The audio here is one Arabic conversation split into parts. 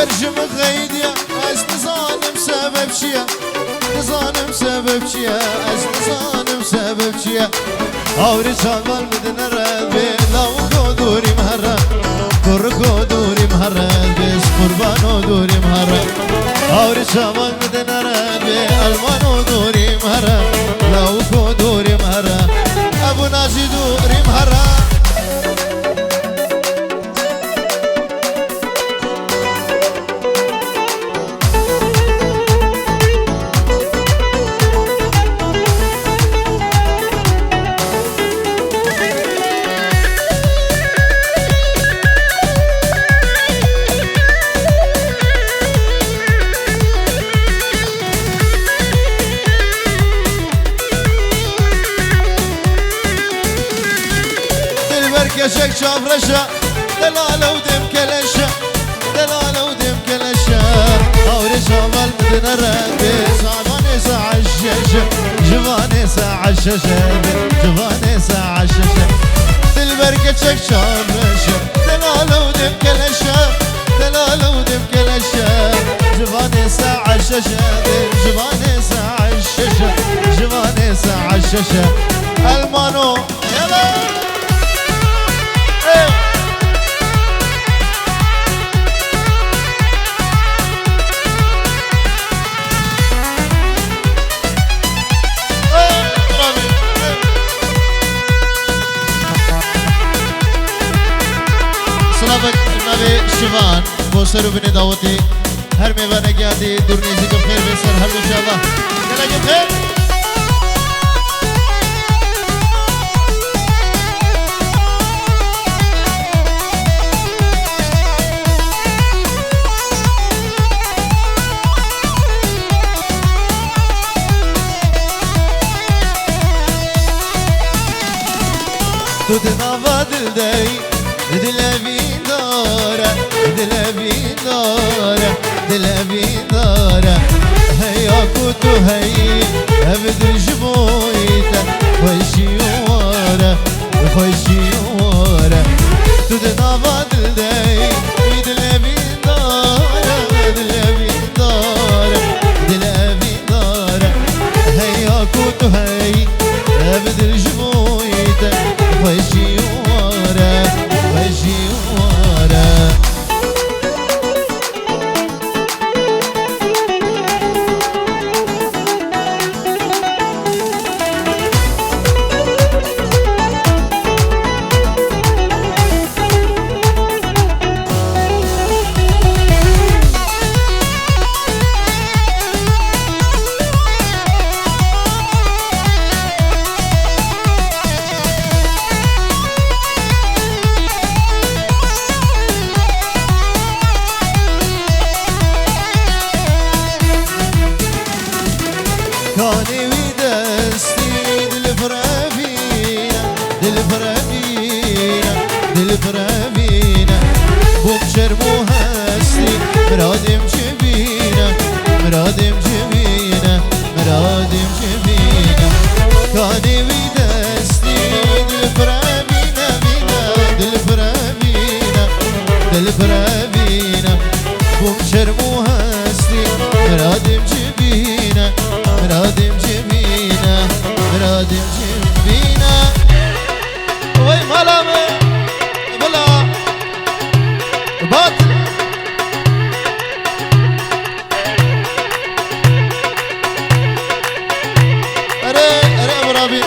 برجم غيديا از نزانم سبب چیه نزانم سبب چیه از نزانم سبب چیه آوری چاول مدن ربی لاو دوریم هره کرکو دوریم هره بیس قربانو دوریم هره آوری چاول مدن ربی المانو دوریم هره لاو دوریم هره ابو نازی دوریم هره كشك شافرشة دلالة ودم كلشة دلالة ودم كلشة أوري شمال مدن الرقبة صعباني ساعة الشاشة جواني ساعة الشاشة جواني ساعة الشاشة دلبر كشك شافرشة دلالة ودم كلشة دلالة ودم كلشة جواني ساعة الشاشة جواني ساعة الشاشة جواني ساعة الشاشة المانو يلا شوان بوسر بن دعوتي هر میوانه گیادی دور نیزی کو خیر بسر هر دو شبا دلگی خیر تو دنوا دل دی دل بین داره دل بین داره دل بین داره هیا کتو هی ابد جبویت خوشی واره خوشی واره تو دنوا دل دی دل بین داره دل بین داره دل بین داره هیا کتو هی ابد جبویت خوشی واره خوشی واره كاني ودستي دل فرابينا دل فرابينا دل فرابينا بومشر مهستي مرادم جبينا مرادم جبينا مرادم جبينا كاني ودستي دل فرابينا بينا دل فرابينا دل فرابينا بومشر مهستي مرادم جبينا مرادم جبينا مرادم جبينا وي ملامة بلا باطل أري أبو رابي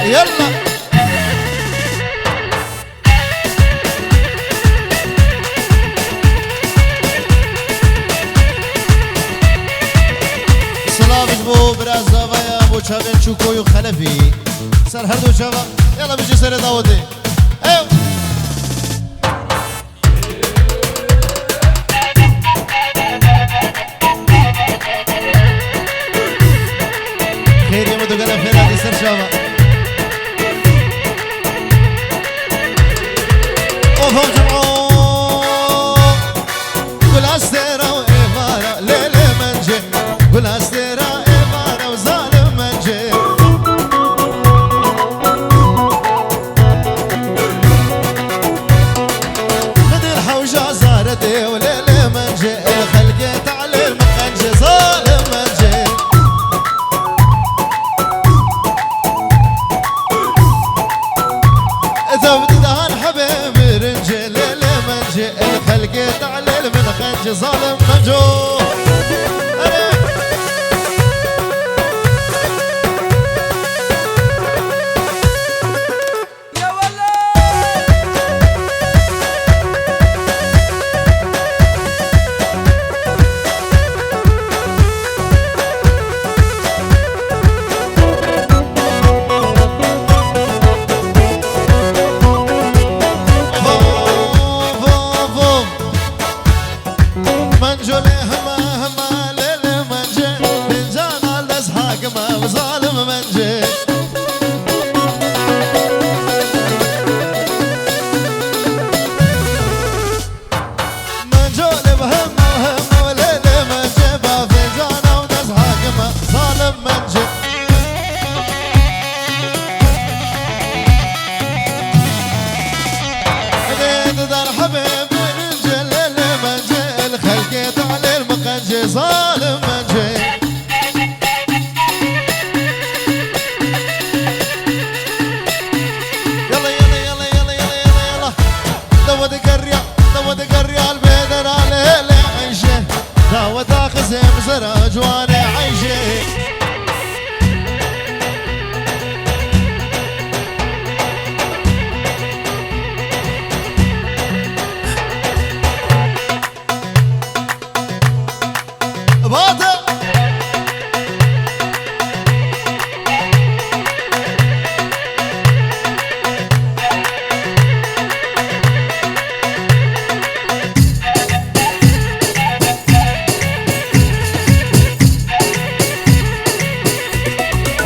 يلا سلامش بو براز داویا بو چاوین چوکوی و خلفی سر هر دو چاوا يلا بيجي سر داوته ايو خير يا مدو قال فينا سر شاوا منجي ظالم منجو ظالم منجي يلا يلا يلا يلا يلا يلا يلا دود قرية البيدر على عيشه داود اخذ مزرج وانا عيشه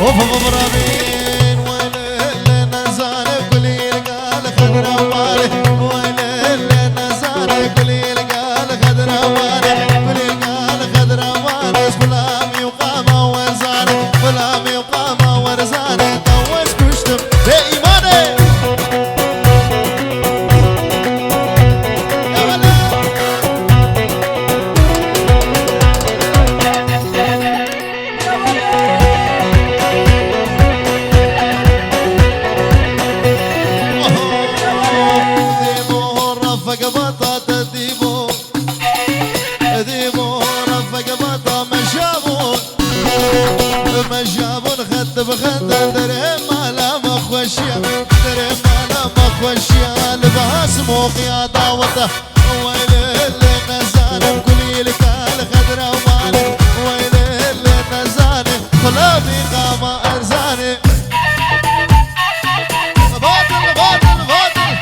اوف برامين وين اللي نزال قليل قال خضرا واري وين اللي نزال قليل قال خضرا واري قليل قال خضرا واري فلامي وقامه ورزاني فلامي وقامه ورزاني طوش كشتم بايماني بخد درهم على مخوشيا درهم على مخوشيا لباس موقيا دعوته ويل اللي نزال قولي لك الخضرا ومالي ويل اللي نزال خلابي قام ارزاني باطل باطل باطل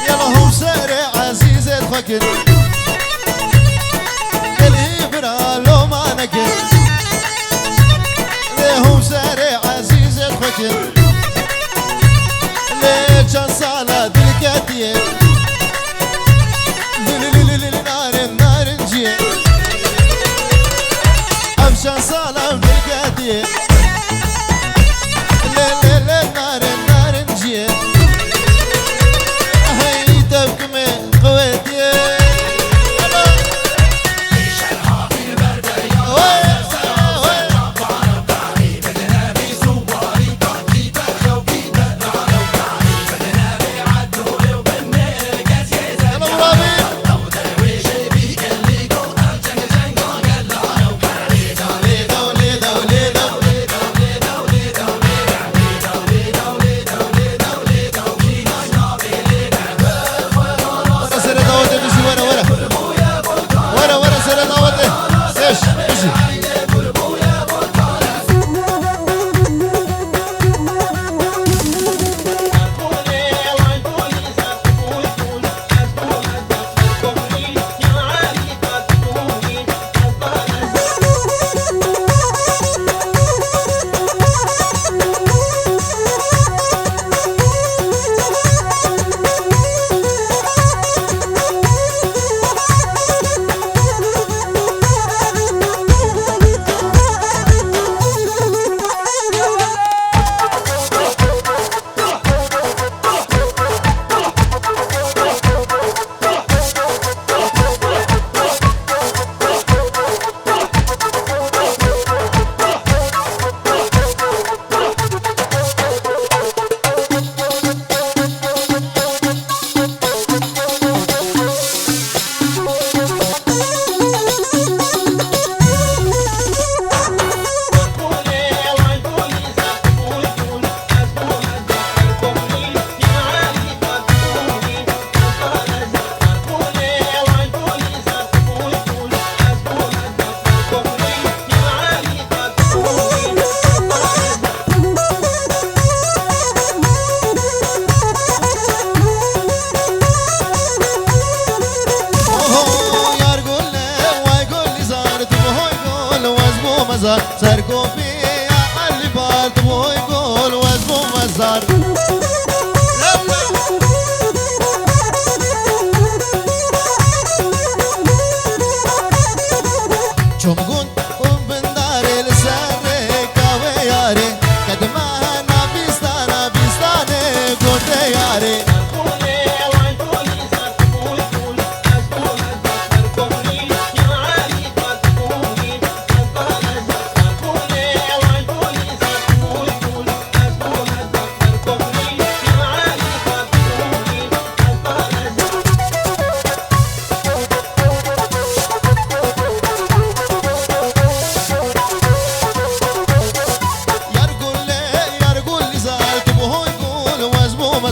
يلا هو سارع عزيز الفكر قلبي برا لو ما نكر ليه هو سارع عزيز الفكر ليه كان صالة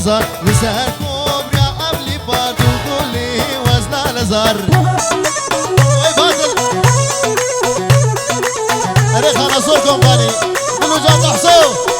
بازار لسر كوبريا قبلي باردو قولي وزنا لزار وي بازل اري خلاصو كومباني قولوا جات احسو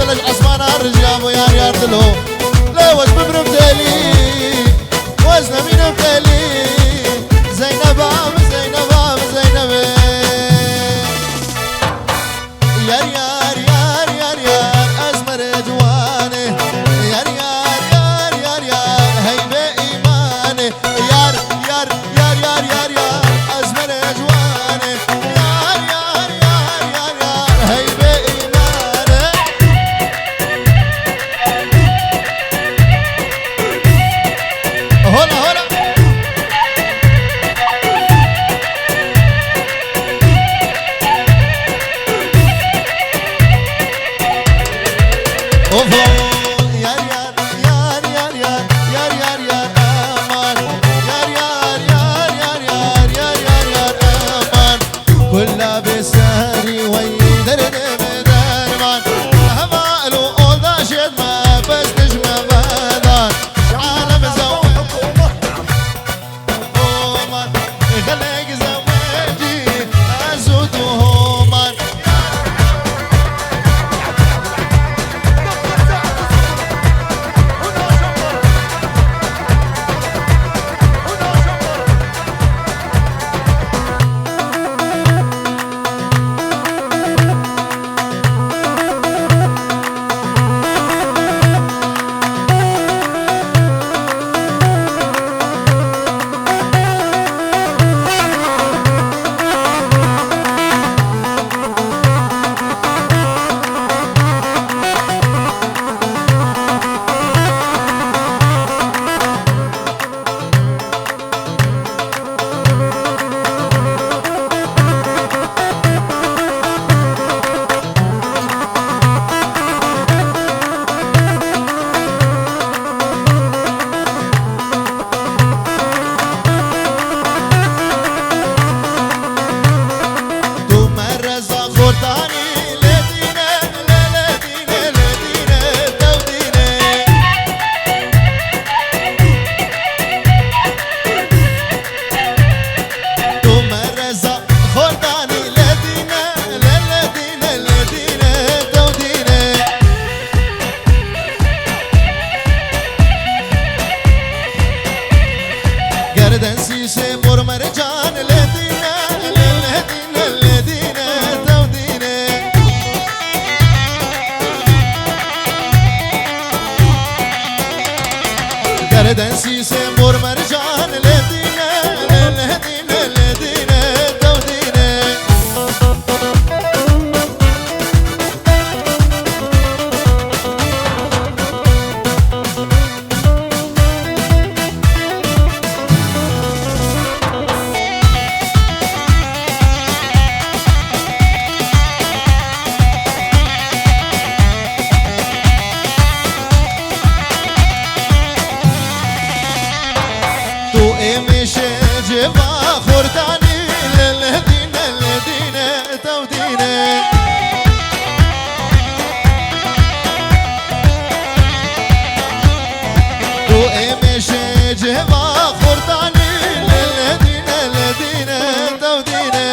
دلش اسمان الرجال ويار يار دلو لا وش ببرم تالي وزن مين بتالي زينب عم زينب عم زينب يار يار يار يار يار ازمر جواني يار يار يار يار يار هيبه ايماني يار يار يار يار يار يار ازمر جواني يار يار يار يار يار هيبه ايماني هلا هلا اوفو يار يار يار يار يار يار يار يار امان يار يار يار يار يار يار يار يار امان كلها بسهري ويدرن بدرمان همالو اوضا شد ما بس نجمة بدان عالم زوج هومان خليك زوجي ازود هومان گردن سیشه مرمرجان لدینه لدینه لدینه دودینه گردن سیشه مرمرجان لدینه لدینه لدینه دودینه میشه جوا خوردنی لدینه لدینه دودینه تو میشه جوا خوردنی لدینه لدینه دودینه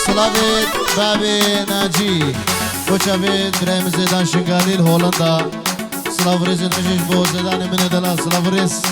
سلاوید بابی ناجی بچه‌وید بریم زیدان شنگالیل هولندا سلاوریز نمیش با زیدان من دلال سلاوریز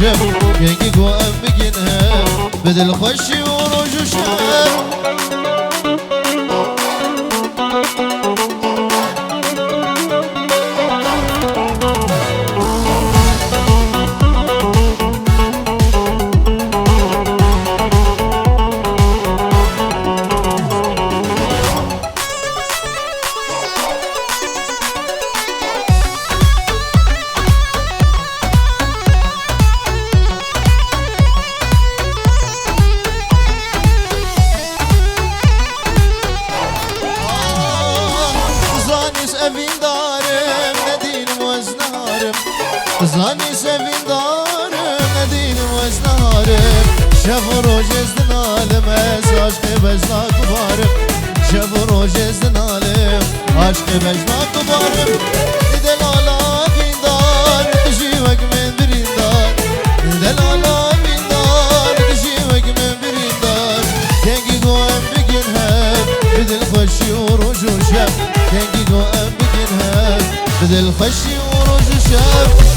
شب ينقي قوام بقينها بدل خشي وروج وشاب زاني سفين دارم ندين وزنارم شف روج ازدن عالم عشق بجنا كبارم شف روج ازدن عالم عشق بجنا كبارم دلالا بين دار تجيوك من برين دار دلالا بين دار تجيوك من برين دار كنجي قوام بقينها بدل خشي وروج وشف كنجي قوام بقينها بدل خشي وروج وشف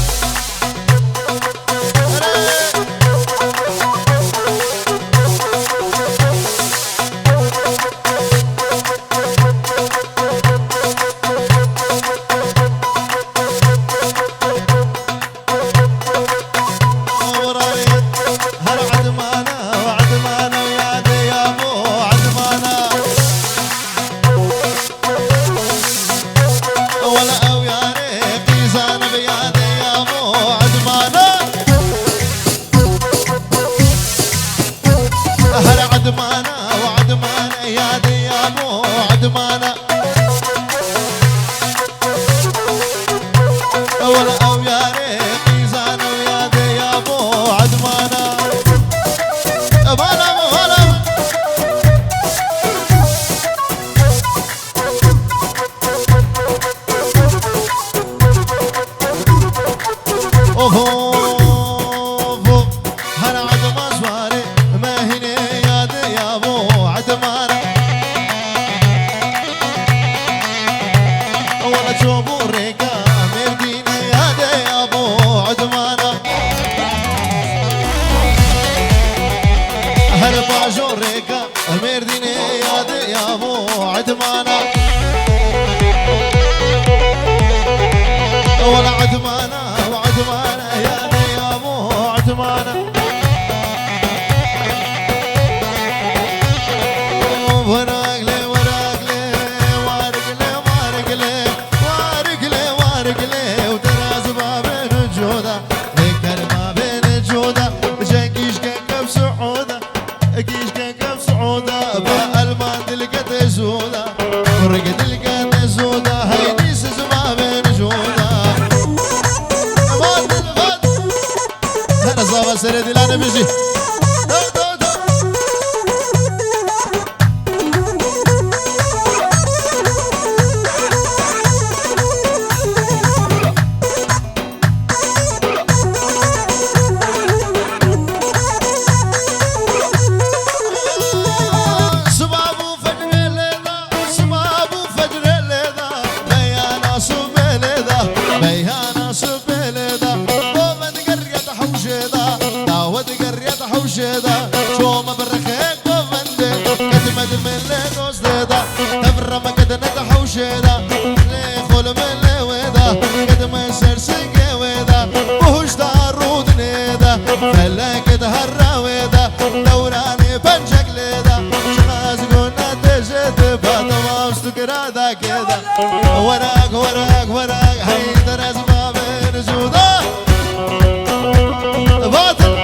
عدمانا وعدمانا يا ديابو عدمانا ولا او يا ريقي زانا ويا ديابو عدمانا بانا بانا اوهو هلا عدما زواري ما هنا يا ابو عدمانا ولا تشوفوا الريقة مردينا يا ابو عدمانا هرباجو الريقة مردينا يا ابو عدمانا ولا عدمانا وعدمانا يا ابو عدمانا فرقت القد زودة هيدي سزما بين جودة ما تلفت هنا صابة سردي لانا بيجي شوما برخيك وفندي كتمد من لغوز ديدا تفرم كدنك حوشيدا ليخول من لويدا كدما سرسنك ويدا وهوش دارود نيدا فلاك دهر ويدا دوراني بنشك ليدا شناز قلنا تجد باطمام ستكرادا كيدا وراك وراك وراك هيدا رزما بين جودا باطل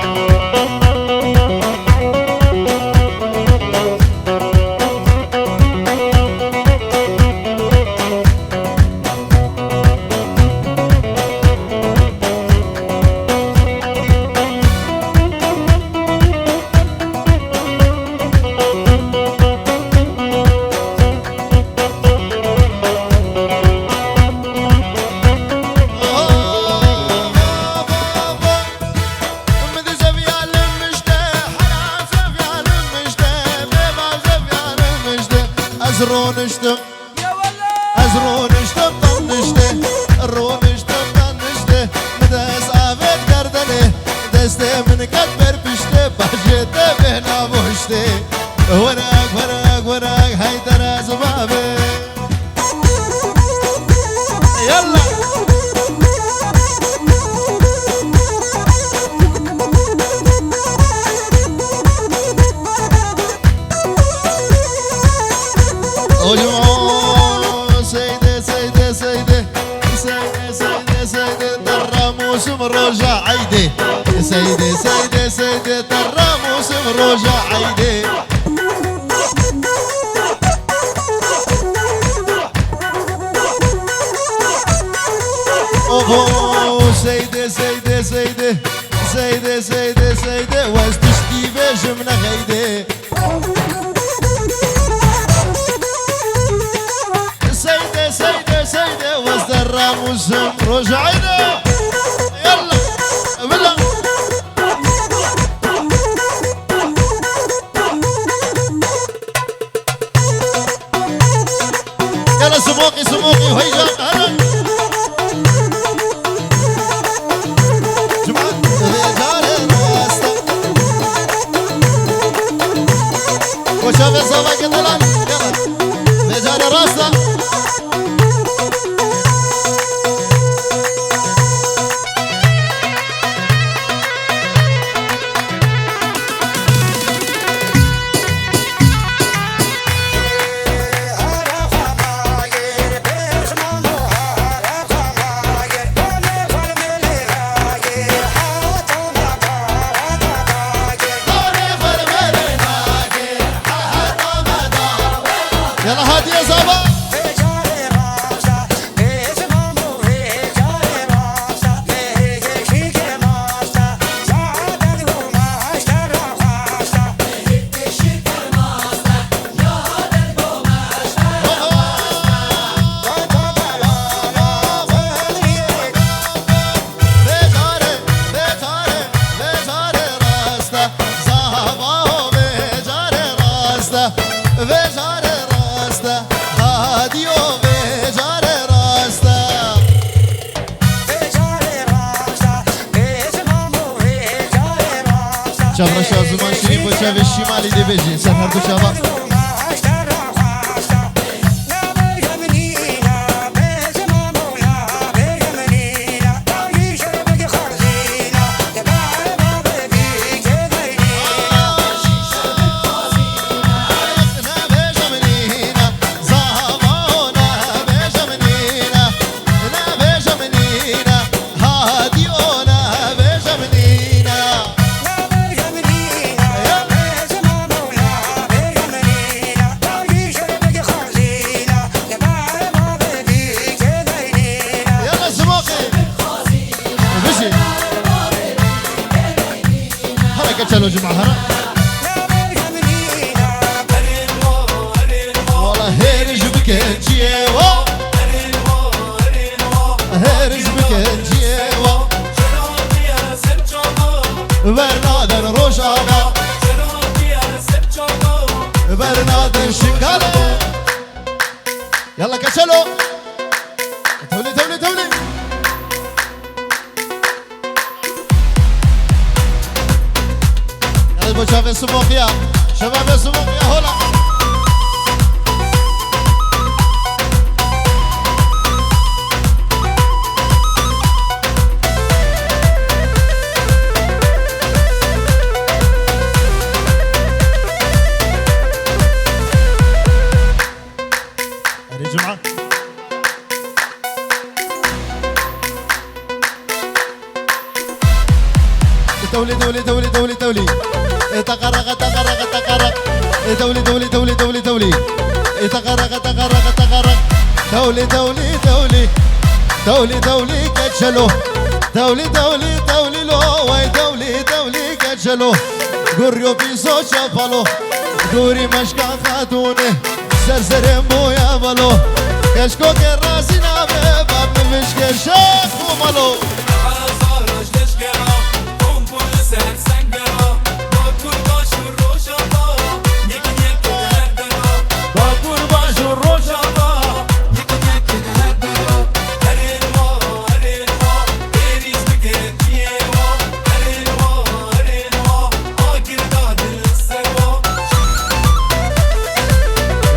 ازرونشتم ازرونشتم طنشته الرونشتم طنشته مداس عافيت قردني داس دسته من قد برپشته بجته بهنا بوشته ورق ورق ورق حیدر از بابه يلا سيدي سيدي سيدي سيدي سيدي سيدي ترى موسم رجع عيدي سيدي سيدي سيدي ترى موسم رجع عيدي اوه سيدي سيدي سيدي سيدي سيدي سيدي واستشتي بيش من غيدي سيدي سيدي سيدي واسترى موسم رجعينا يلا بالله يلا سموقي سموقي وهيجا هلا وشاف الصبا كتلان يلا مجال راسه يلا هادي يا زابا شافر شازمان شريف وشاف الشمالي دي بيجي سفر دو شافا چلو جماعة هلا والله هيرج بكنجيوا هيرج بكنجيوا برنادر روشاوا برنادر شكالة يلا كشلو تولي تولي تولي شباب السموقية شباب السموقية هلا هذه جمعة تولي تولي تولي تولي تولي تقرق تقرق تقرق تولي تولي تولي تولي تولي تقرق تقرق تقرق تولي تولي تولي تولي تولي كتشلو تولي تولي تولي لو واي تولي تولي كتشلو قريو بيسو شفلو دوري مشكا خاتوني سرسرم بويا بلو كشكو كراسي نابي باب مشكا شاك ومالو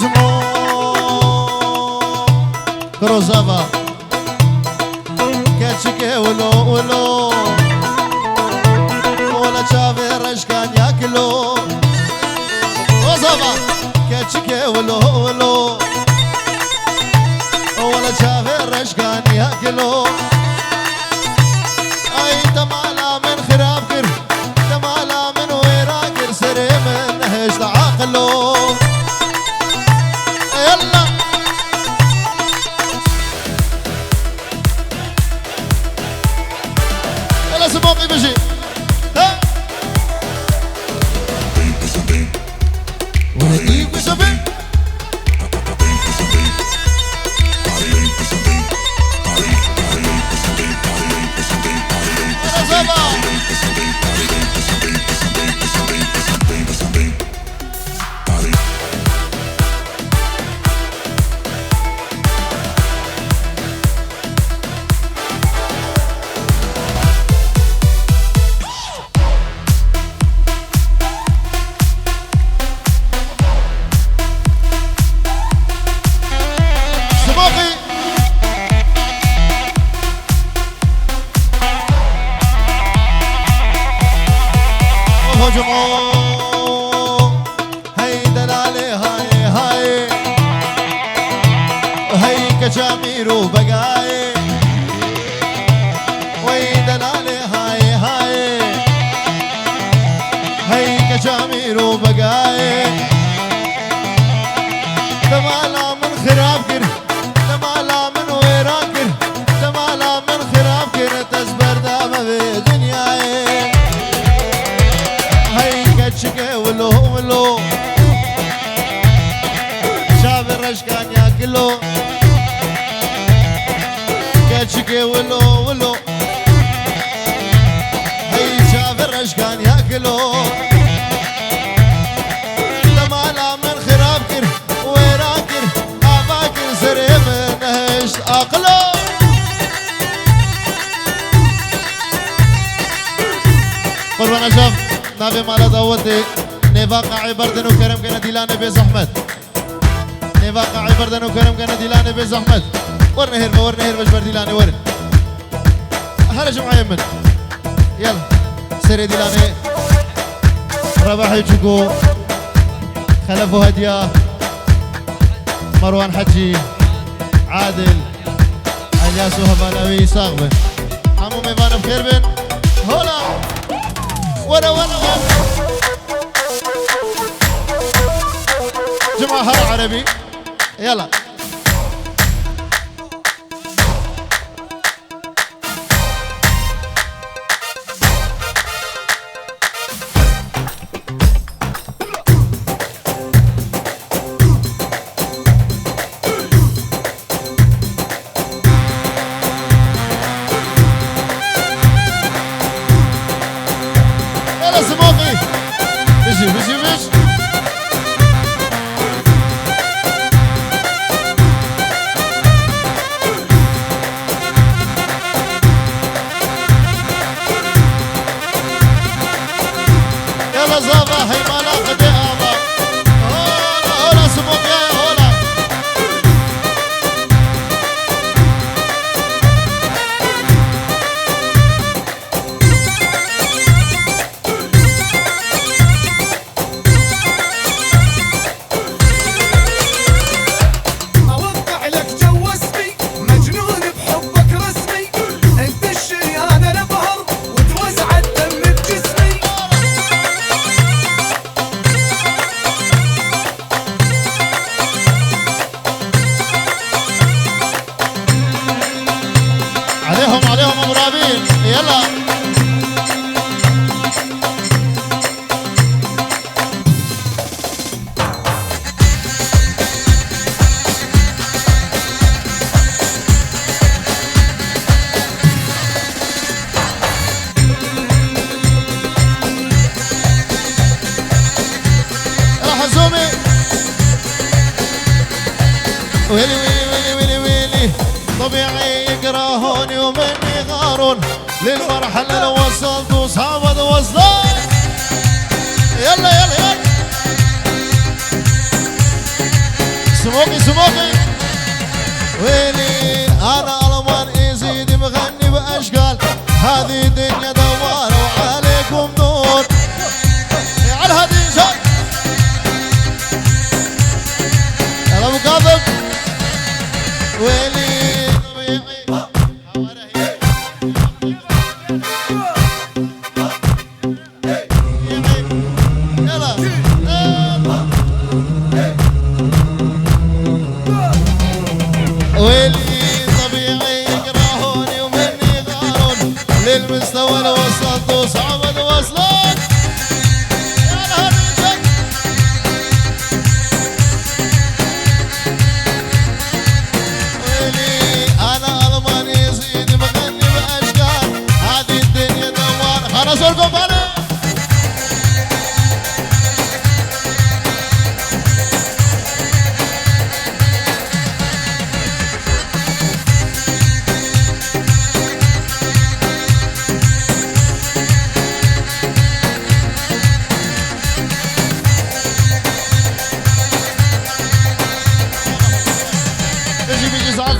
جمعو كروزافا كاتشكي ولو ولو ولا شافي رشكان ياكلو كروزافا كاتشكي ولو ولو ولا شافي رشكان ياكلو اي تمالا من خرابكر تمالا من ويراكر سري من هش تعاقلو يلا يلا سبوقي بشي ها ولديك وسبي هاي دلالي هاي هاي هاي كجامير وبقاي وي دلالي هاي هاي هاي كجامير وبقاي تمالا من خرابكر تمالا من ويراكر تمالا من خرابكر تزبر دام في دنياي شكي ولو ولو شاف الرشكان ياكلو شكي ولو ولو هي شاف الرشكان ياكلو تمالا من خرابكر ويراكر افاكر سري من هش اقلو قربان شاف نافي مالا داوتي نفاق عبردن وكرم كنا ديلاني بزحمت نفاق عبردن وكرم كنا ديلاني بزحمت ورن هرب بجبر ديلاني ورن هلا جمعة يمن يلا سري ديلاني رباح يجوكو خلفو هدية مروان حجي عادل الياس وهبانوي صاغبه عمو ميفانا بخير بن هولا ورا جماعة هر عربي يلا يلا سموقي بشي زافا هي مالا قد آبا هولا سموك يا هولا أوقع لك جو اسمي مجنون بحبك رسمي انت الشريان انا بهر وتوزع الدم بجسمي عليهم ابو رابين يلا حزومي ويلي ويلي ويلي ويلي ويلي طبيعي يكرهوني ومني غارون للمرحلة اللي وصلت وصعبت وصلت يلا يلا يلا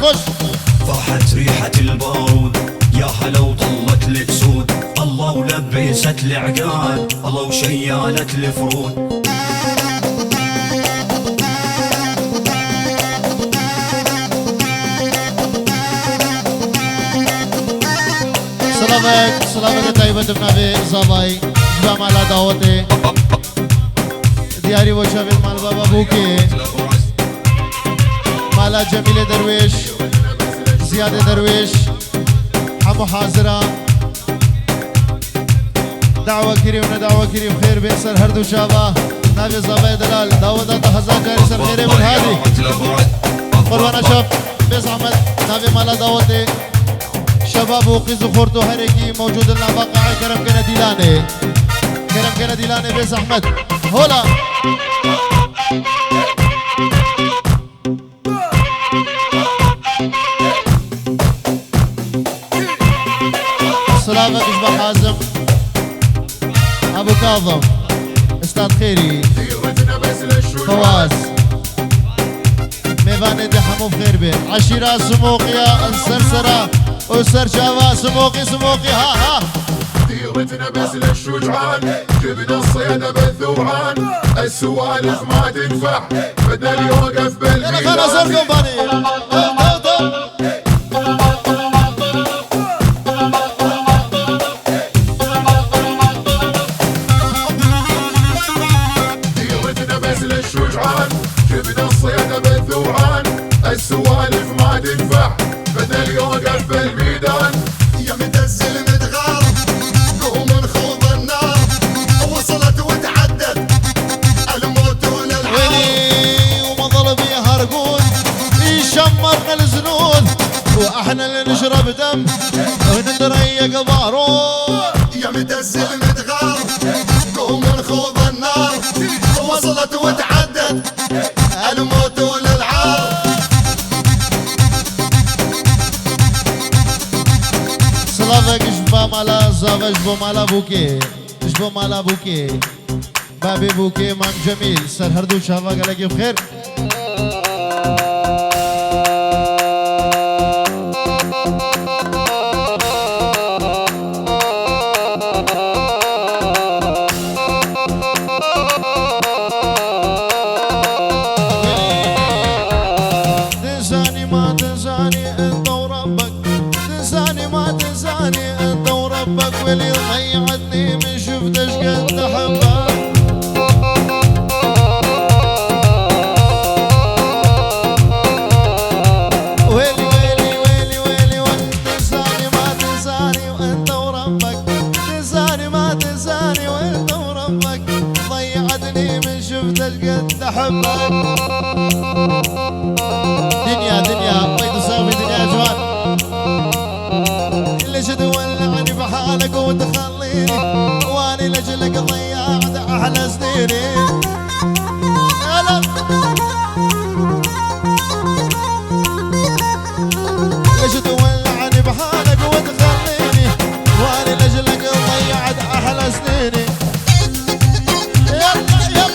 خش. فاحت ريحة البارود يا هلا وطلت الاسود، الله ولبست العقاد، الله وشيالت الفرود. سلامك طيبة بنابي زاباي جبا مالا دعوتي دياري وشابي مال بابا بوكي مالا جميلة درويش زيادة درويش حمو حاضرة دعوة كريم دعوة كريم خير بين سر هردو شابا نابي زاباي دلال دعوة هزار جاري سر خيري من هادي قربانا شاب بيس احمد نابي مالا دعوتي شباب وقيز وخورتو هرقي موجود لنا بقى كرم كنا ديلاني كرم كنا ديلاني بيس احمد هولا سلامك اشبه حازم ابو كاظم استاذ خيري فواز ميفاني دي حمو بخير بيه عشيرة سموقيا السرسرة وسر شابا سموقي سموقي ها ديرتنا بس للشجعان جبنا الصيادة بالذوعان السوالف ما تنفع بدل يوقف بالميدان يلا خلاص اركم باني ديرتنا بس للشجعان جبنا الصيادة بالذوعان السوالف ما تنفع بدل يوقف بالميدان يا مدزل متغار قوم نخوض النار وصلت وتعدت الموت وللعار ويلي وما ظل بيها رقود يشمرنا الزنود واحنا اللي نشرب دم ونتريق بارود يا مدزل متغار قوم نخوض النار وصلت وتعدت الموت وللعار سلامك اشبه مالا زاف اشبه مالا بوكي اشبه مالا بوكي بابي بوكي مام جميل سر هردو شافا قالك بخير تنساني ما تنساني انت وربك تنساني ما تنساني انت وربك واللي ضيعتني من شفتش قد احبك ويلي ويلي ويلي ويلي وانت تنساني ما تنساني وانت وربك تنساني ما تنساني وانت وربك ضيعتني من شفتش قد احبك دنيا دنيا ما تساوي دنيا يا جوان ليش تولعني بحالك وتخليني واني لاجلك ضيعت احلى سنيني يلا ليش تولعني بحالك وتخليني واني لاجلك ضيعت احلى سنيني يلا يلا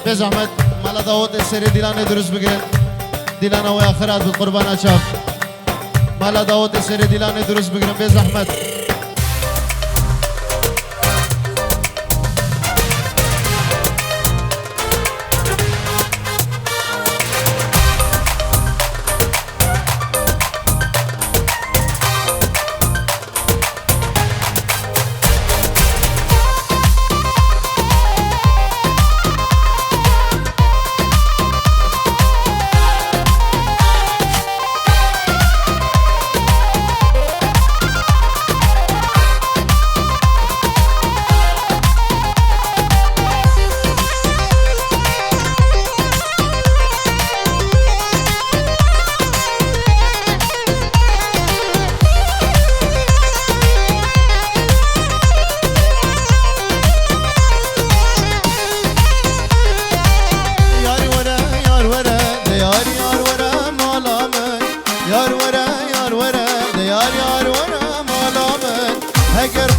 بزحمت مالا داود السري ديلاني دروس بگیرن ديلانا ويا خيرات بالقربان شاف مالا داود السري ديلاني دروس بگیرن بزحمت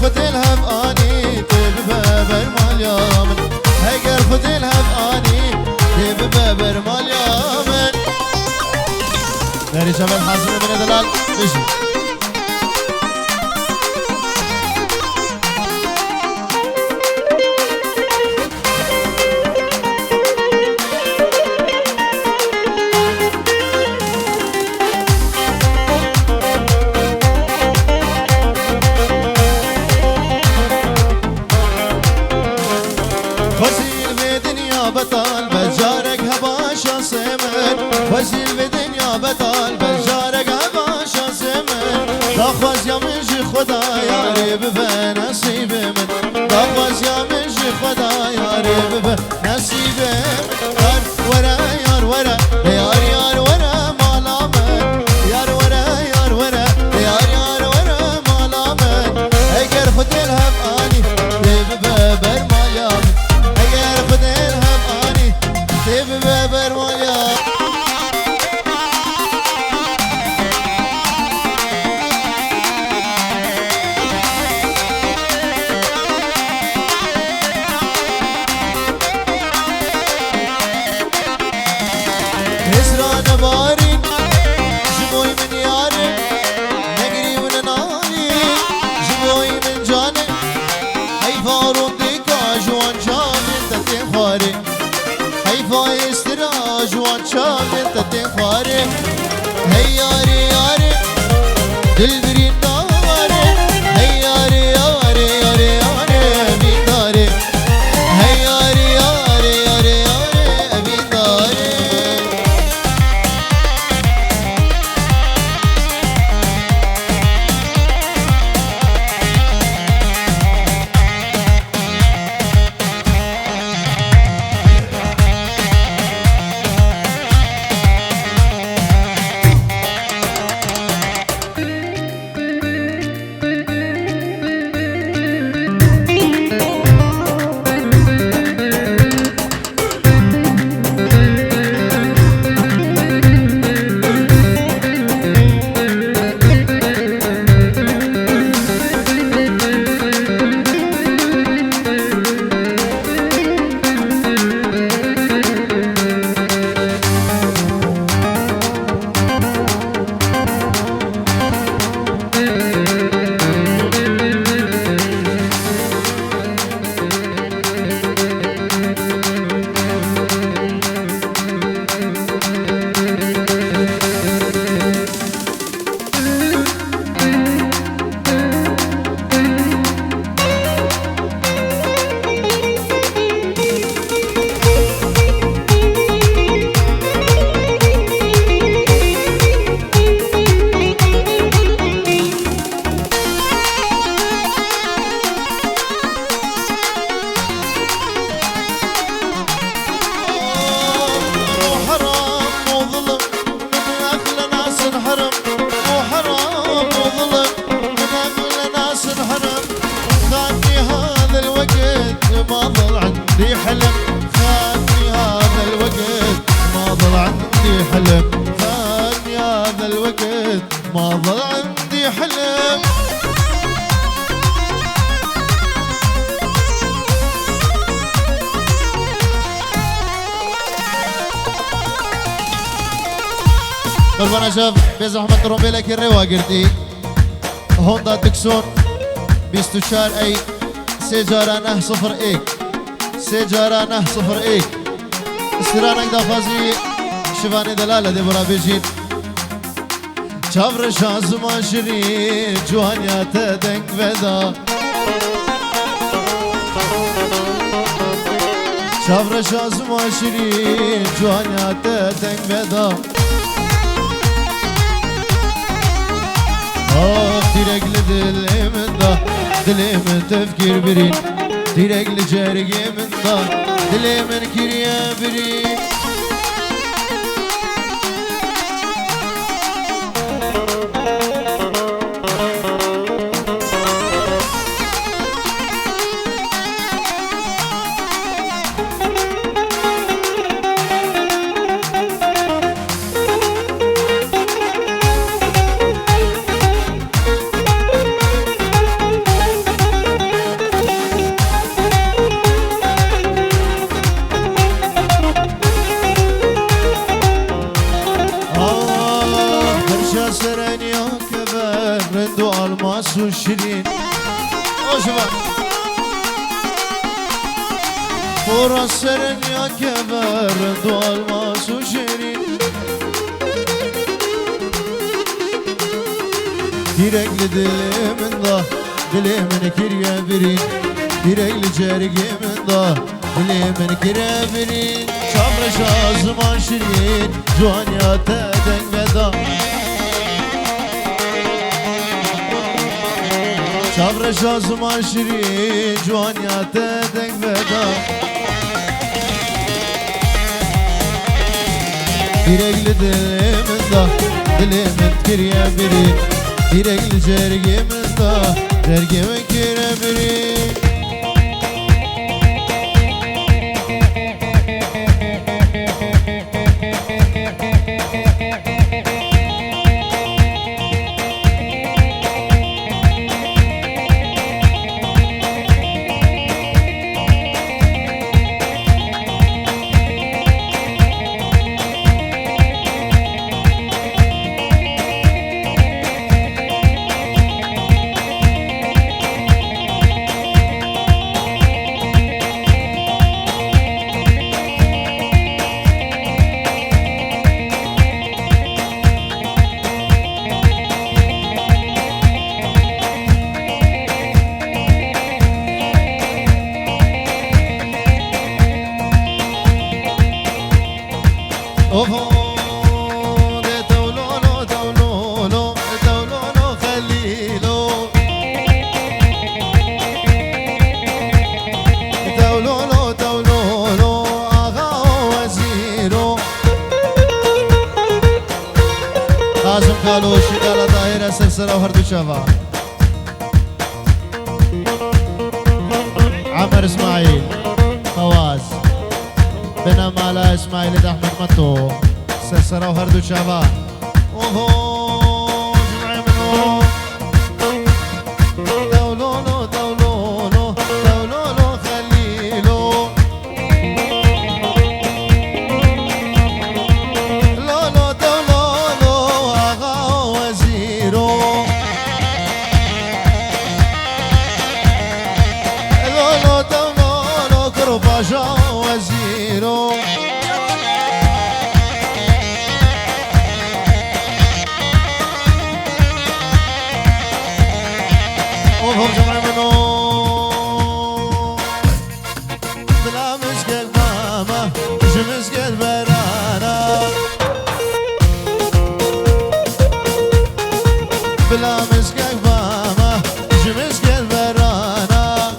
خد الهب اني تببر مال يامن هيقر خد الهب اني تببر مال يامن داري شباب حازم من دلال بيجي وزير بدنيا بطل بجارك هباشا سمن وزير بدنيا بطل بجارك هباشا سمن داخوز يا منجي خدا يا ريب بنصيب من داخوز يا منجي خدا يا ريب بنصيب من يار ورا يار ورا يار يار ورا مالامن يار ورا يار ورا يار يار ورا مالامن اگر خد الهم اني ريب ببر مالامن اگر خد الهم اني ريب ببر مالامن هزران بارين جبوي من ياري نقري من ناري جبوي من جاني هاي فارون ديكا جوان شامل تتين خاري هاي فايسترا جوان شامل تتين خاري هاي ياري ياري دل برين ناري هاي ياري ياري ياري ياري بين داري هاي ياري ياري ياري ياري بين داري عندي حلم خاني هذا الوقت ما ظل عندي حلم خاني هذا الوقت ما ظل عندي حلم قربنا شاف بيز احمد ترومبيلا كيري واقرتي هوندا تكسون 24 اي سيجارانه 0 اي سيجارانه 0 اي استرانك دافازي شفاني دلالة دي برا بيجين چاور شاز ماشري جوانيات دنگ ودا چاور شاز ماشري جوانيات دنگ ودا direk diliminde dilimin tefkir birin direk cergiminde dilimin kirye birin الماس والشرين وشباب فرص يا كبر دو الماس والشرين Direk dilimin da dilimin kirye birin Direk cergimin da dilimin kirye birin Çamra şazıman şirin Cuanya teden veda Çamra şazıman şirin Cuanya teden veda Direk dilimin da dilimin kirye birin Direkli cergimin da cergimin kirebiri قالوا شغالة دايرة سلسلة وهردو شافا عمر اسماعيل فواز بنا مالا اسماعيل احمد متو سلسلة وهردو شافا اوهو جمعي منو دولولو دولولو دولولو خليلو لولو دولولو آغا وزيرو لولو دولولو كرباجا وزيرو وهم جمع منو بلا مسكك ماما جمسكت برانا بلا مسكك ماما جمسكت برانا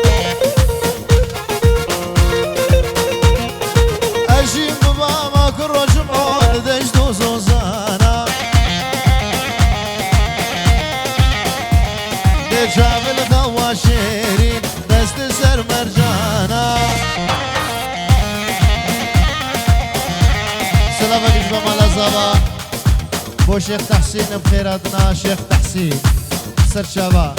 أجيب ماما كل رجمعون دجدو زوزانا جاب الغواشيرين دست سر مرجانا سلام عليكم مالا زبا بو شيخ تحسين بخيراتنا شيخ تحسين سر شباب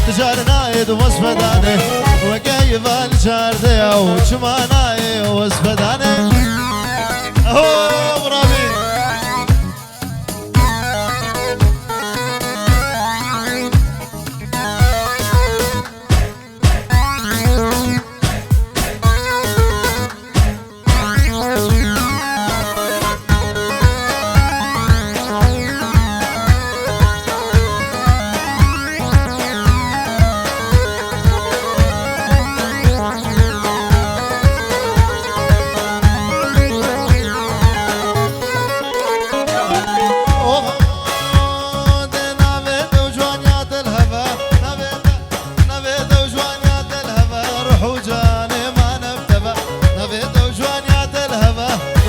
تجارنا وصفدانه وكيف الشارده وشمانا وصفدانه هو برامي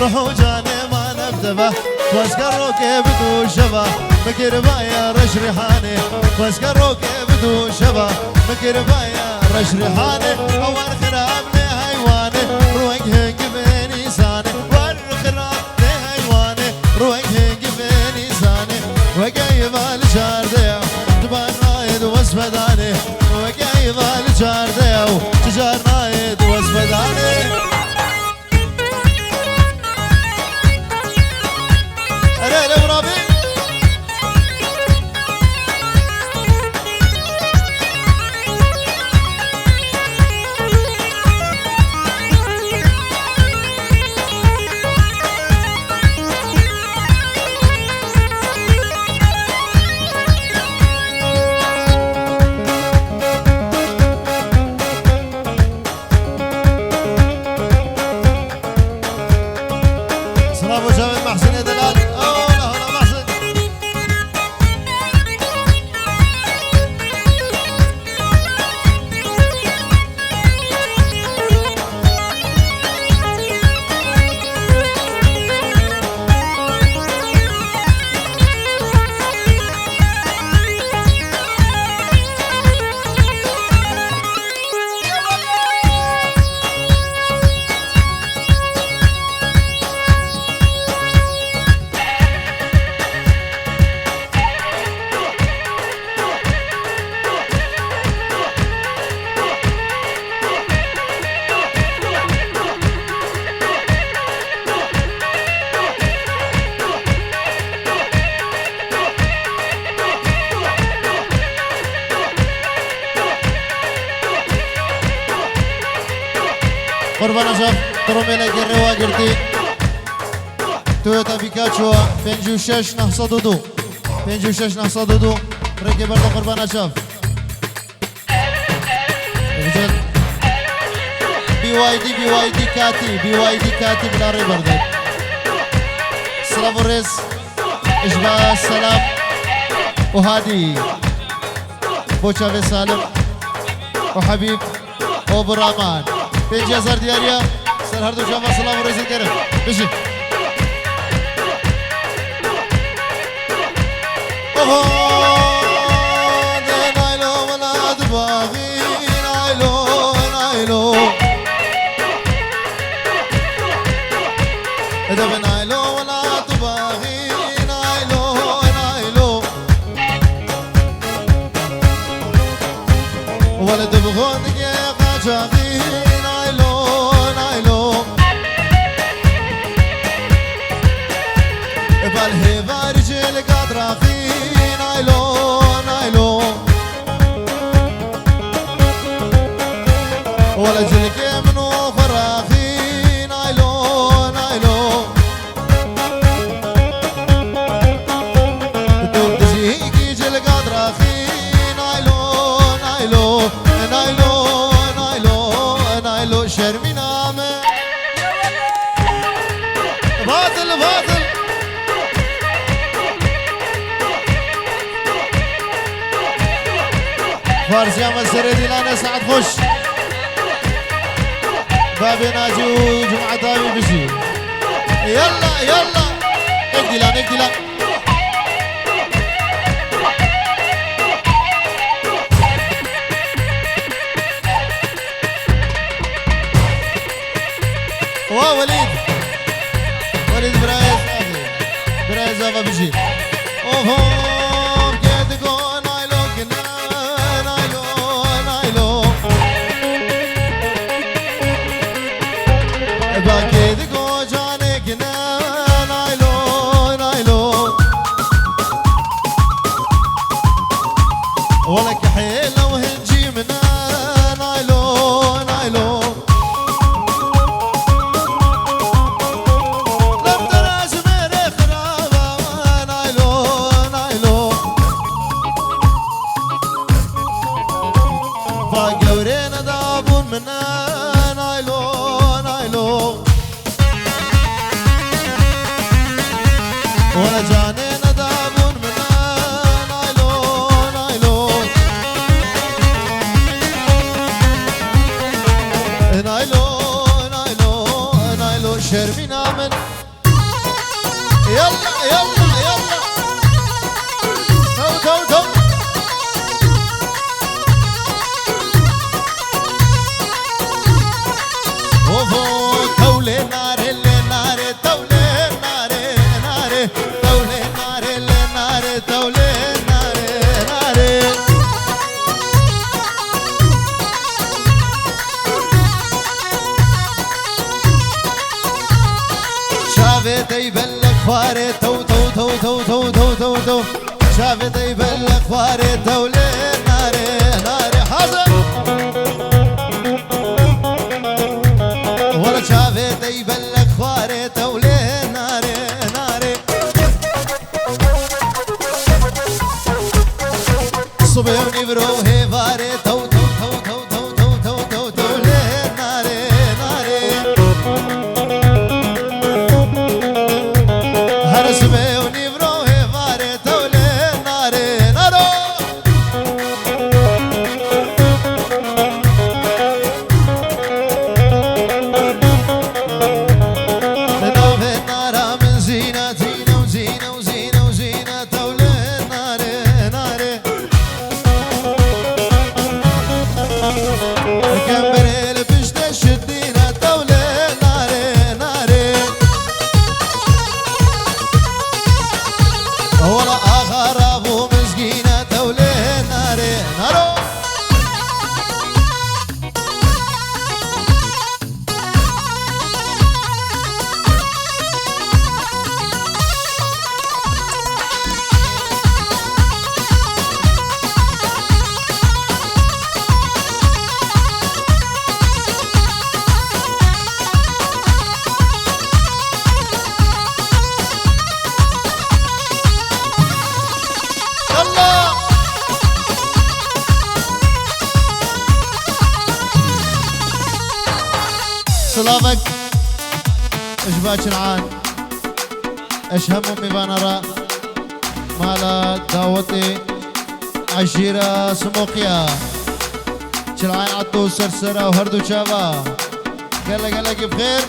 روحو جاني ما نبتبه واسكرو كيف بدو شبه مكر بايا رش ريحاني واسكرو كيف بدو شبه مكر بايا رش ريحاني اول خراب لي هيواني رويك هنج بيني ساني والخراب لي هيواني رويك هنج بيني ساني وقايب الجارديو جبان رايد واسفداني وقايب الجارديو تجار رايد واسفداني هلا برابي سلام وجاب محسن يا دلال قربان شاف تروميلا جروا جرتي تويوتا بيكاتشو 56 902 56 902 ركب برضه قربان شاف رجال BYD كاتي بلا ري برضه سلام الرئيس اشباه السلام وهادي بوشافي سالم وحبيب وابو الرحمن بيجي أزهر دياريا سر هردو شافا سلام ورئيس الكرم بشي ده نايلو ولا دباغي نايلو ده بنايلو ولا دباغي نايلو ولا دبغون دقيقة جاغي بالهبار رجل قادرة في نايلو ولا جلك منو فراخي نايلو دول تزيكي جل قادرة في نايلو شرمي نامه باطل فارسي عمل سريدي لانا سعد خش بابي ناجي وجمعة داوي بشي يلا اقدي لا وليد برايز افا بشي اوهو كيد قول نايلو باكيد قول جانك نايلو ولك حيلة وهنجي منا نايلو فقورينا دابون منا نايلو ولا جانينا دابون منا نايلو شرمي نامن يلا يلا يلا تو تو تو اوفو تولي ناري ناري تولي ناري ناري تولي ناري ناري تولي ناري ناري شافت يبلغ خواري تو تو تو تو تو تو تو تو شافت يبلغ خواري تولي ناري ناري حاضر ولا شافت يبلغ خواري تولي ناري ناري صبيوني بروحي فاري تو تو تو تو تو تو تو تو تولي ناري ناري هرسبيوني بروحي فاري تولي ناري نارو نوفي النار من زينة زينة وزينة وزينة وزينة تولي ناري ناري كمبريل بشتى شدينا تولي ناري ناري ولا آخر أبو مسكينة تولي ناري نارو يلا سلامك ايش باكر ايش هم امي بانرا مالا داوتي عشيرة سموقيا شلعان عطو سرسرة وهردو شابا قال لك بخير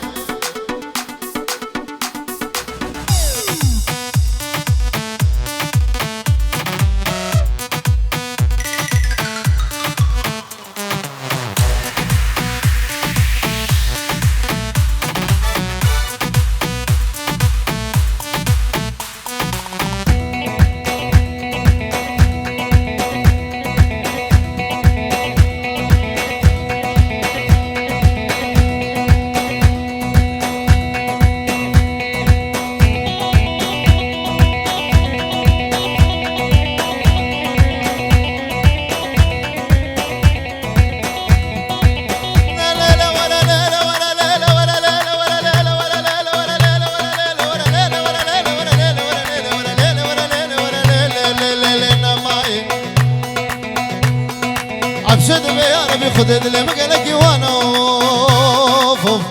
عبسد بي يا ربي خدد لي مقلك وانا اوف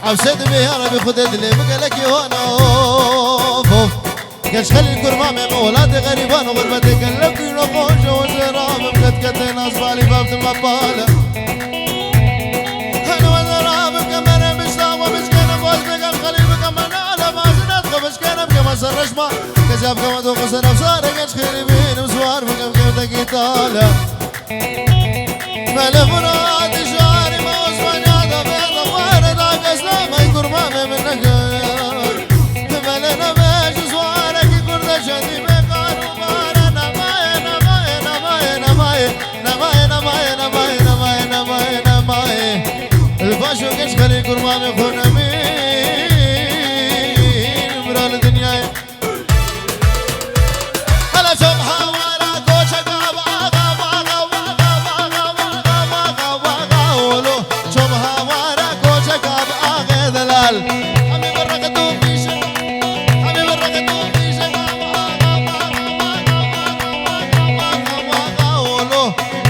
عبسد بي يا ربي خدد لي مقلك وانا اوف قالش خلي الكرمة من اولادي غريبان وغربتي قلبك ينقوش وزرام مكتكتين اصفالي بابت المبالة انا وزرام كمان بشتاق ومسكين فوز بقى خليل كمان على ما زنت خبش كان بقى ما سرش ما كذاب كما توقف سنفسار قالش خيري بين وسوار بقى بقى طالع فالفراد شعري ما وصفني هذا بيض غير ذاك اسلام يكون مامي منك فلنا باش سوارك يكون ذا شدي بقار وبار نماي نماي نماي نماي نماي نماي نماي نماي نماي نماي الفاشو كش خلي يكون مامي خونا مين برا الدنيا هلا شوفها ورا كوشك حبيب الرقد وفي شيء حبيب الرقد وفي شيء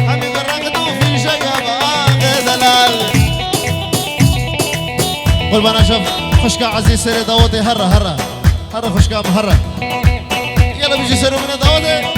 حبيب الرقد وفي شيء دلال قل بنا شوف خشكا عزيز سري داوودي هرة هرة هرة خشكا مهرة يلا بيجي سرو من داوودي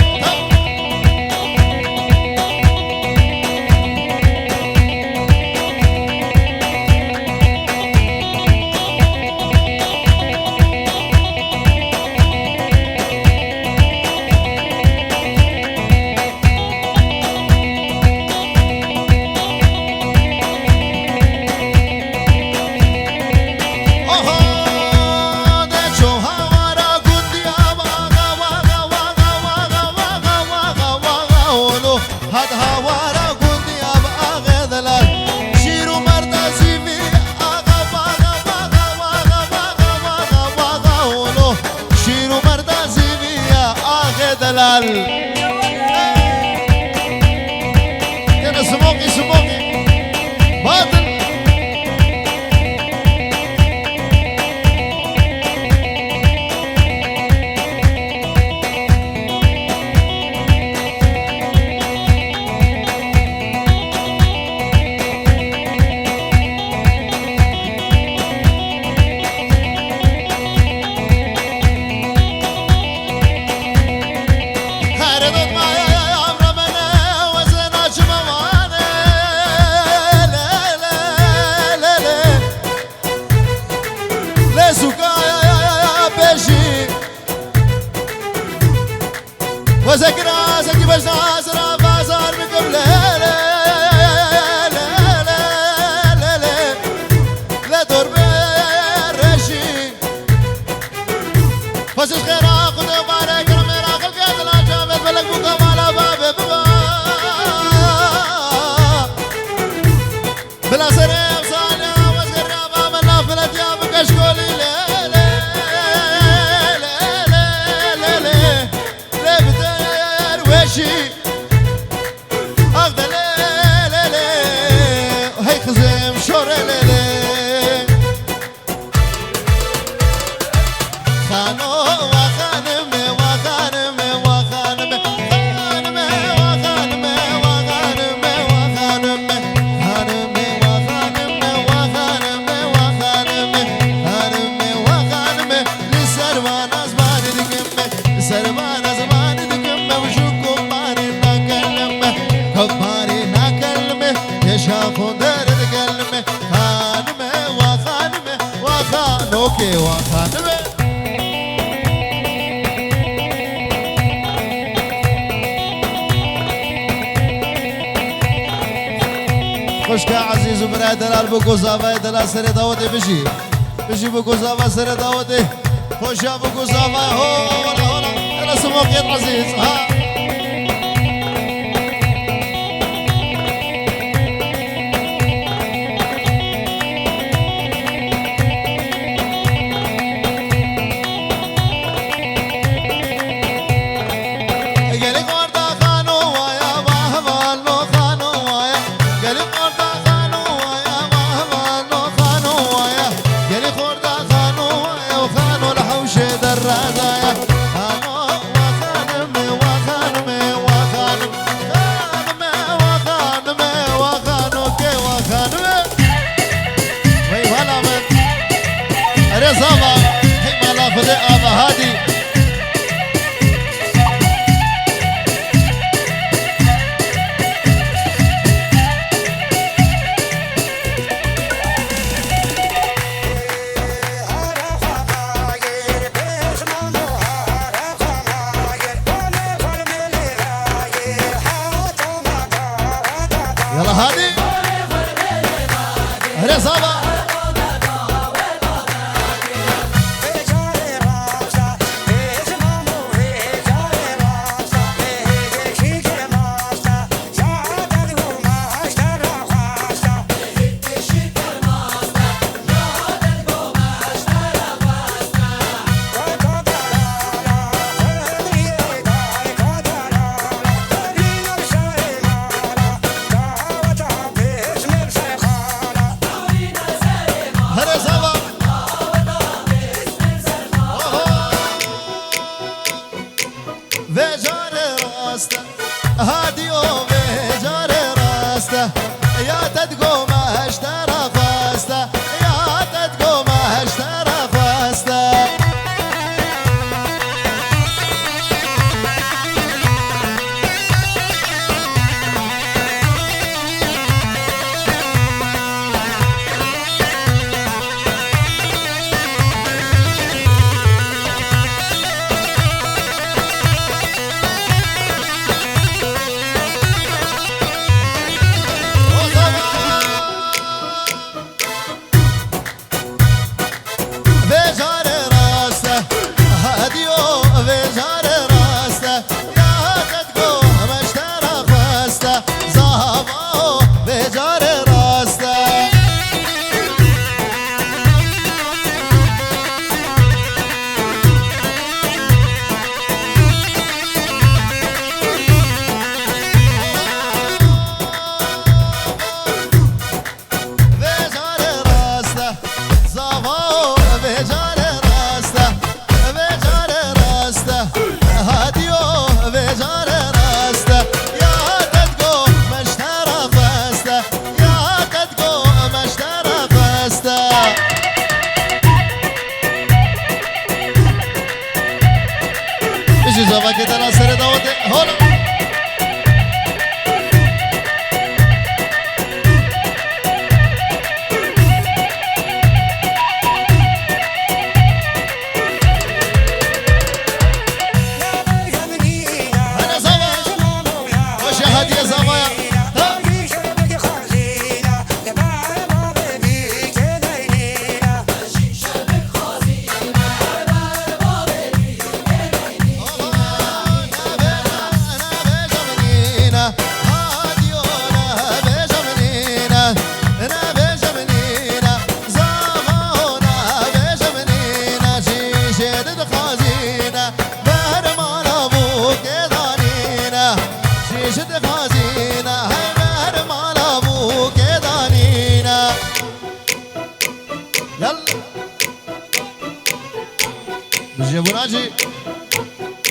وخانوكي وخانمه خوشك عزيز وبرا دلال بوكوزافا دلال سر داودي بجي بوكوزافا سر داودي خوش يا بوكوزافا هولا انا سموك عزيز ها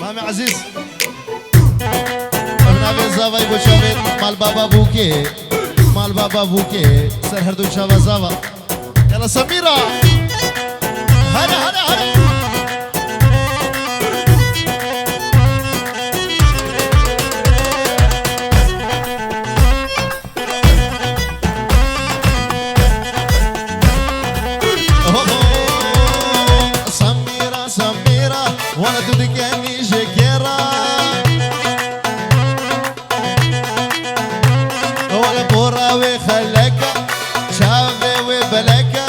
مامي عزيز ابنا بزاوي بوشوفيت مال بابا بوكي مال بابا بوكي سر هردو شابا زاوا يلا سميرة هلا هلا هلا ولد دقني شكيرة ولا بورا وخلكة شافي وبلكة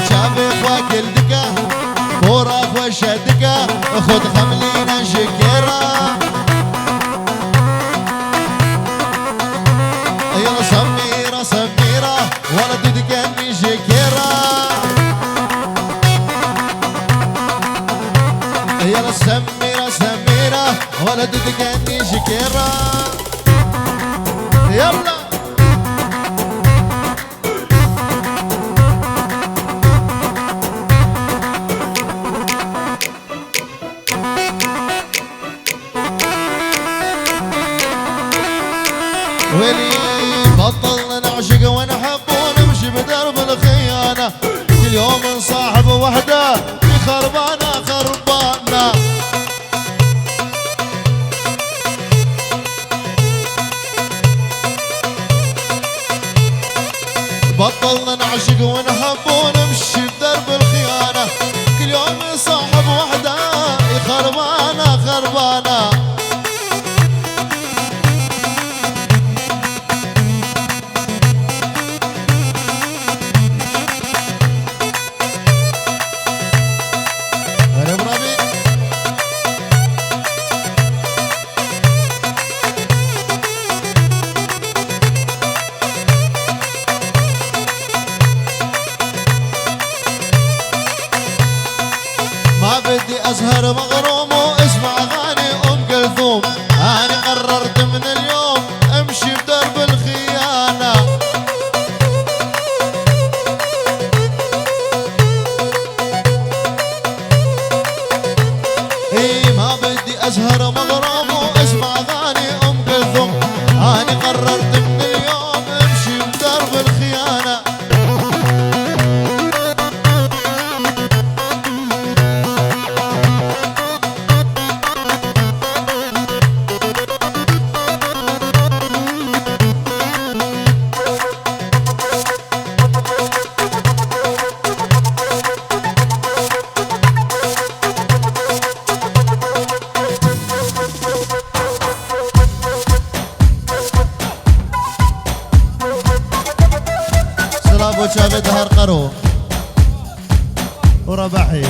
شافي فواكل دكة بورا وشدكة خد خملينا شكيرة يلا سميرة سميرة ولد دقني شكيرة يلا سميرة سميرة ولد دقني شكيرة يلا ولي بطلنا نعشق ونحب ونمشي بدرب الخيانة كل يوم نصاحب وحدة في خربانة خربانة بطلنا نعشق ونحب ونمشي بدرب الخيانة كل يوم نصاحب وحدة في خربانة خربانة ما بدي أسهر مغروم واسمع أغاني أم كلثوم أنا قررت من اليوم أمشي بدرب الخيانة إي ما بدي أسهر مغروم واسمع أغاني أم كلثوم أنا قررت من اليوم أمشي بدرب الخيانة ابو شابد هرقرو وربحي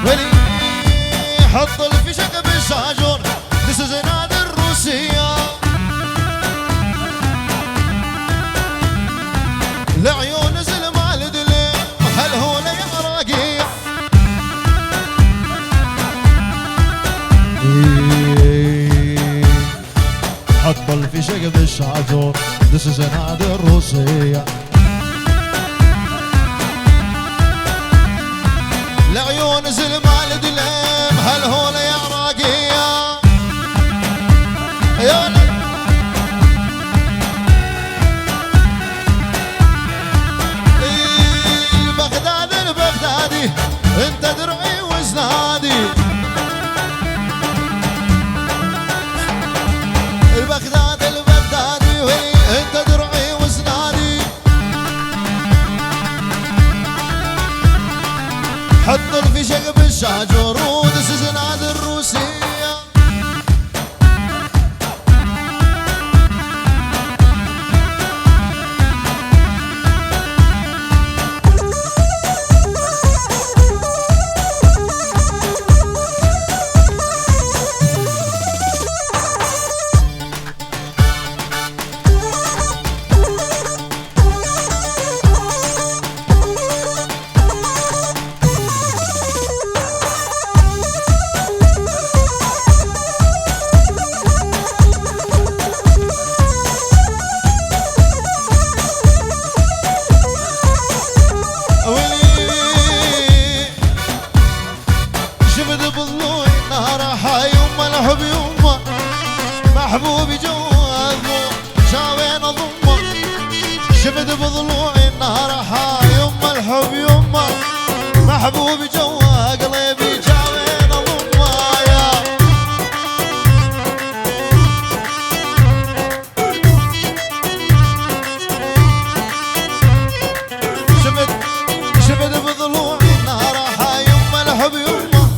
ولي حط الفشق بالشاجور This is نادي الروسية لعيون زلمال دليل هل هو ليعراقية حط الفشق بالشاجور This is نادي الروسية لعيون زلمال دليم هل هو ليعراقية يا البغداد البغدادي انت درعي وزنادي البغداد البغدادي انت درعي وزنادي حط الفشق بالشاجور ودس زناد الروس الحب يمه محبوبي جوا الضلوع شاوين اضمه شفت بضلوعي النهار حا يمه الحب يمه محبوبي جوا قلبي شاوين اضمه يا شفت بضلوعي النهار حا يمه الحب يمه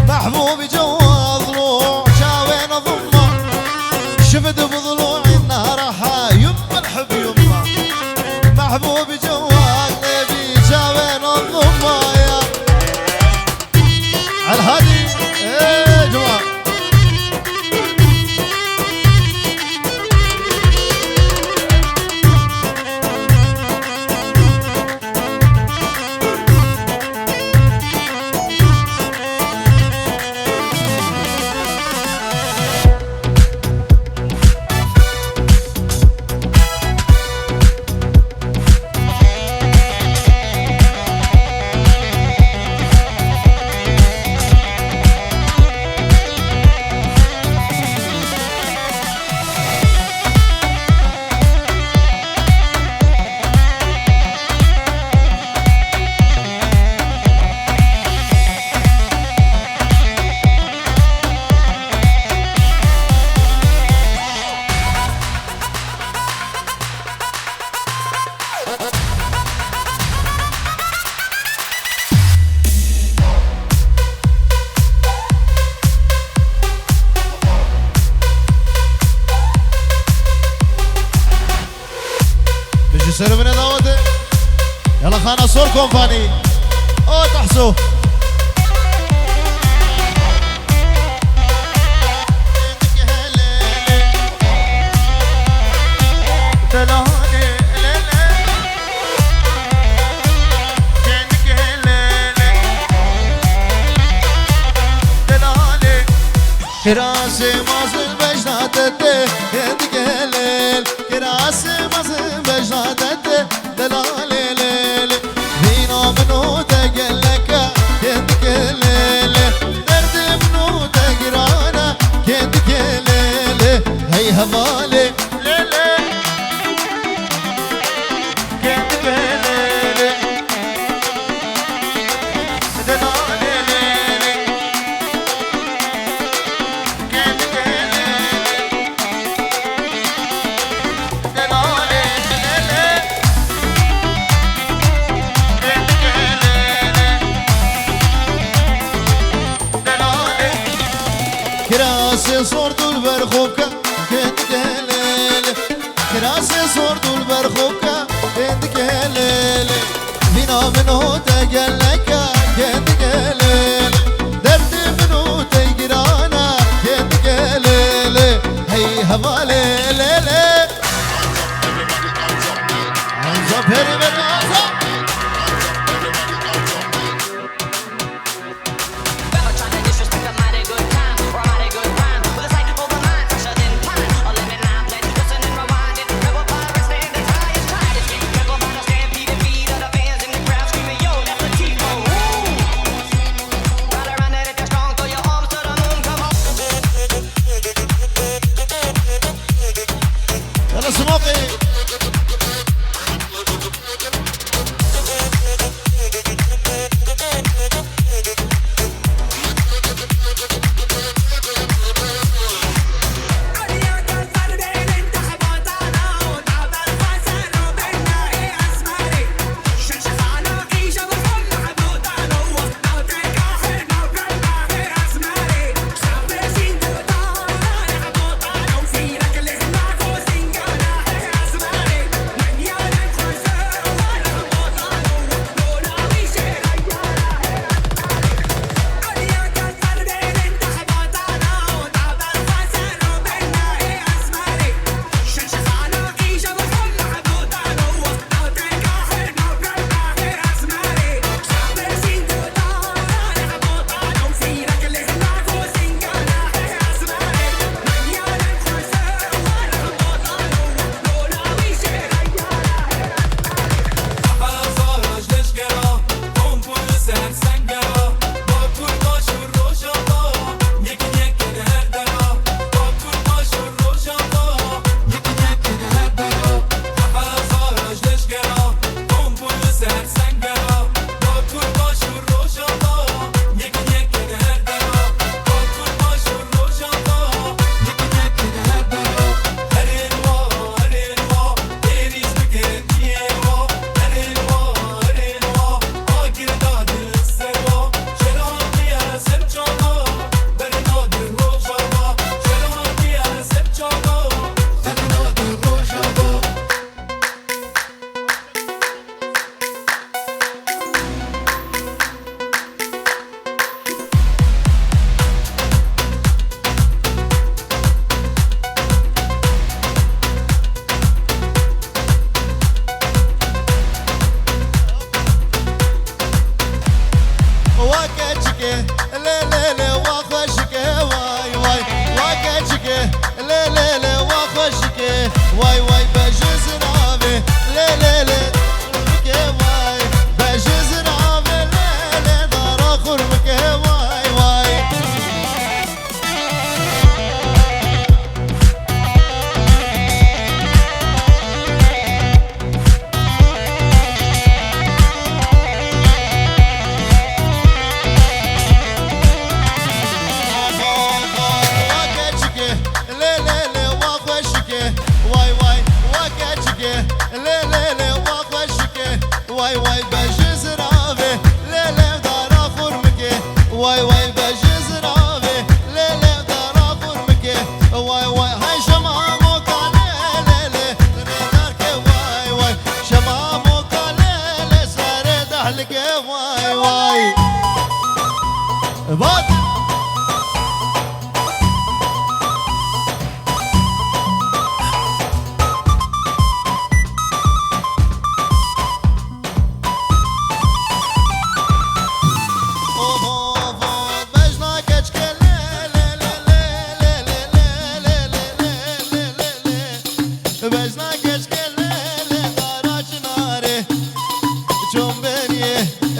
محبوبي جوا ضلوع شاوين اضمه شفت بضلوعي النهار حا يمه الحب يمه محبوبي جوا قلبي شاوين اضمه يا عالهادي ايه جماعه بيجي يصيروا من دعوته يلا خانا صور كومباني او تحسو كراسي مازن بجناتته يدك هليل كراسي مازن بجناتته دلالي ليل فينا منو تقلك يدك هليل درد منو تقرانا يدك هليل هي هوالي ليلي يدك هليل دلالي كراسي صورت البرخوكة كنتك هليل كراسي صورت البرخوكة كنتك هليل فينا منو تقلك كنتك هليل درد منو تقرانا كنتك هليل هي هوالي ليلي عنزة بيري بيري عنزة واي واي بجز نافي لي لي لي مكي واي بجز نافي لي لي دار اخر مكي واي واي واي واي بجز رافي ليلة دار اخر مكي واي واي بجز رافي ليلة دار اخر مكي واي واي هاي شمامو كان ليلة دارك واي واي شمامو كان ليلة ساري دحلك واي واي بات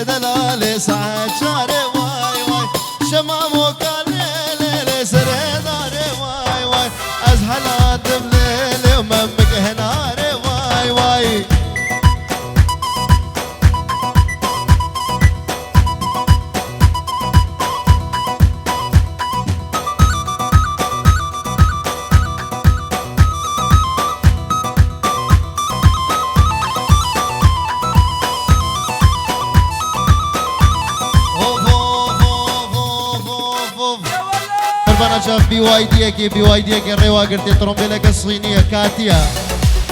دلالي ساعة شاري واي واي شمامو كان ليلي سري داري واي واي أزهلات بليلي وممك هناري واي واي أنا شاف بي واي دي كي الروا قرتي ترومبيلك الصينية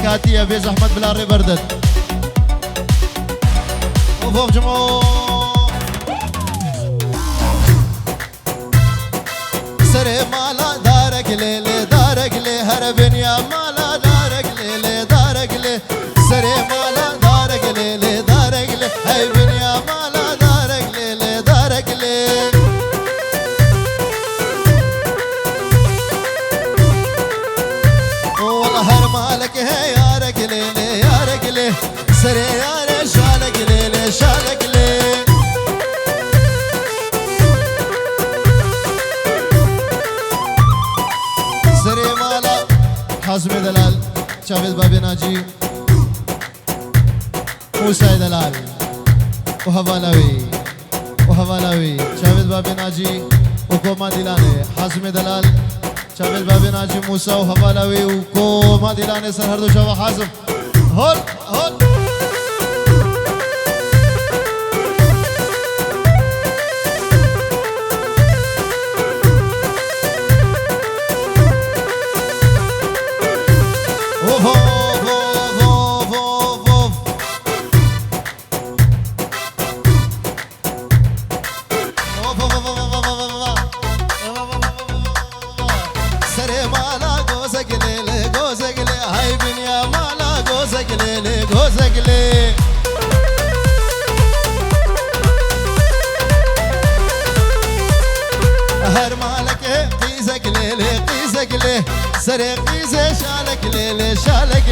كاتيا بيز أحمد بلا ريبردت وفوق جمعو سري مالا دارك لي هربين يا مالا دارك لي سري مالا دارك لي هيبين يا مالا دارك لي هر مالك هي يا رجلي سري يا شالك لي سري مالا حازم دلال شافيد بابي ناجي موسى دلال وهوالاوي شافيد بابي ناجي وكوما ديلاني حازم دلال شامل بابي ناجي موسى وهوالاوي وكوما ديلاني سر هردو شوا حازم هول غوزقلي هر مالك قيزقلي سري قيزة شالك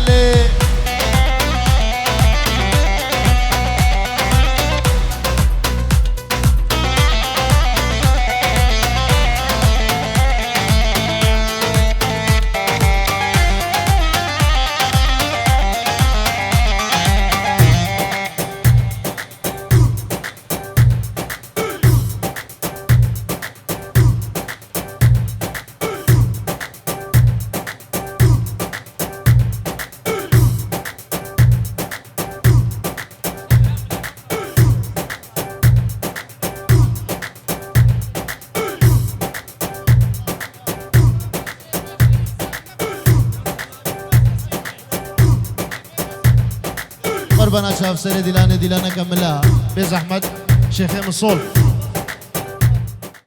لي قربنا شاف سري ديلانة كملها بيز أحمد شيخي من الصول